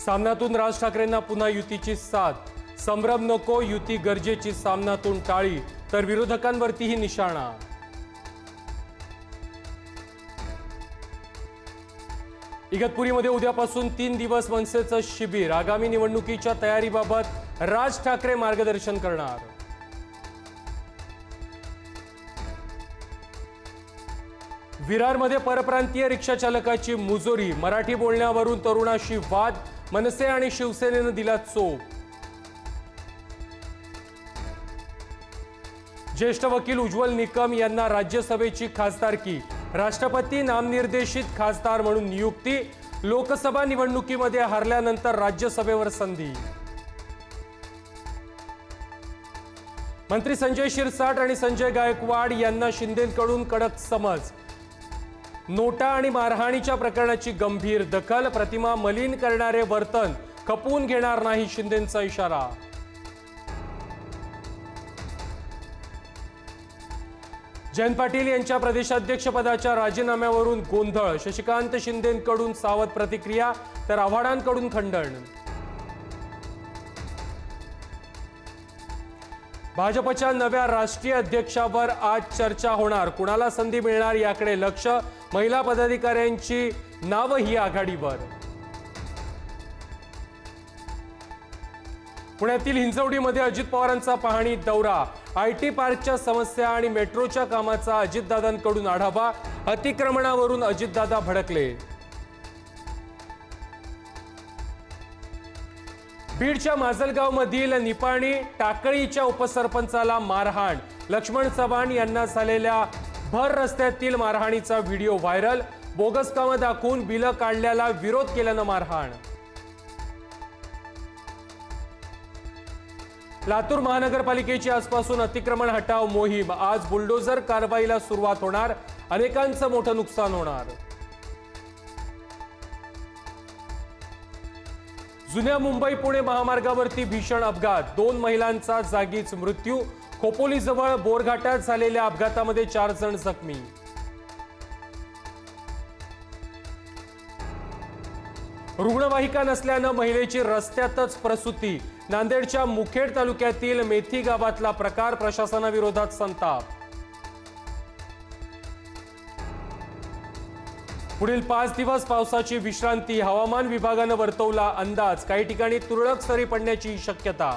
सामनातून राज ठाकरेंना पुन्हा युतीची साथ. संभ्रम नको, युती गरजेची, सामनातून टाळी, तर विरोधकांवरतीही निशाणा. इगतपुरीमध्ये उद्यापासून 3 दिवस मनसेचं शिबिर. आगामी निवडणुकीच्या तयारीबाबत राज ठाकरे मार्गदर्शन करणार. विरारमध्ये परप्रांतीय रिक्षा चालकाची मुजोरी. मराठी बोलण्यावरून तरुणाशी वाद. मनसे आणि शिवसेनेनं दिला चोप. ज्येष्ठ वकील उज्ज्वल निकम यांना राज्यसभेची खासदारकी. राष्ट्रपती नामनिर्देशित खासदार म्हणून नियुक्ती. लोकसभा निवडणुकीमध्ये हारल्यानंतर राज्यसभेवर संधी. मंत्री संजय शिरसाट आणि संजय गायकवाड यांना शिंदेंकडून कडक समज. नोटा आणि मारहाणीच्या प्रकरणाची गंभीर दखल. प्रतिमा मलिन करणारे वर्तन खपवून घेणार नाही, शिंदेंचा इशारा. जयंत पाटील यांच्या प्रदेशाध्यक्षपदाच्या राजीनाम्यावरून गोंधळ. शशिकांत शिंदेंकडून सावध प्रतिक्रिया, तर आव्हाडांकडून खंडन. भाजपच्या नव्या राष्ट्रीय अध्यक्षावर आज चर्चा होणार. कुणाला संधी मिळणार याकडे लक्ष. महिला पदाधिकाऱ्यांची नावही आघाडीवर. पुण्यातील हिंजवडीमध्ये अजित पवारांचा पाहणी दौरा. आयटी पार्कच्या समस्या आणि मेट्रोच्या कामाचा अजितदादांकडून आढावा. अतिक्रमणावरून अजितदादा भडकले. बीडच्या माजलगावमधील निपाणी टाकळीच्या उपसरपंचाला मारहाण. लक्ष्मण चव्हाण यांना झालेल्या भर रस्त्यातील मारहाणीचा व्हिडिओ व्हायरल. बोगस कामं दाखवून बिलं काढल्याला विरोध केल्यानं मारहाण. लातूर महानगरपालिकेची आजपासून अतिक्रमण हटाव मोहीम. आज बुलडोझर कारवाईला सुरुवात होणार. अनेकांचं मोठं नुकसान होणार. जुन्या मुंबई पुणे महामार्गावरती भीषण अपघात. 2 महिलांचा जागीच मृत्यू. खोपोलीजवळ बोरघाटात झालेल्या अपघातामध्ये 4 जण जखमी. रुग्णवाहिका नसल्यानं महिलेची रस्त्यातच प्रसूती. नांदेडच्या मुखेड तालुक्यातील मेथी गावातला प्रकार. प्रशासनाविरोधात संताप. पुढील 5 दिवस पावसाची विश्रांती. हवामान विभागानं वर्तवला अंदाज. काही ठिकाणी तुरळक सरी पडण्याची शक्यता.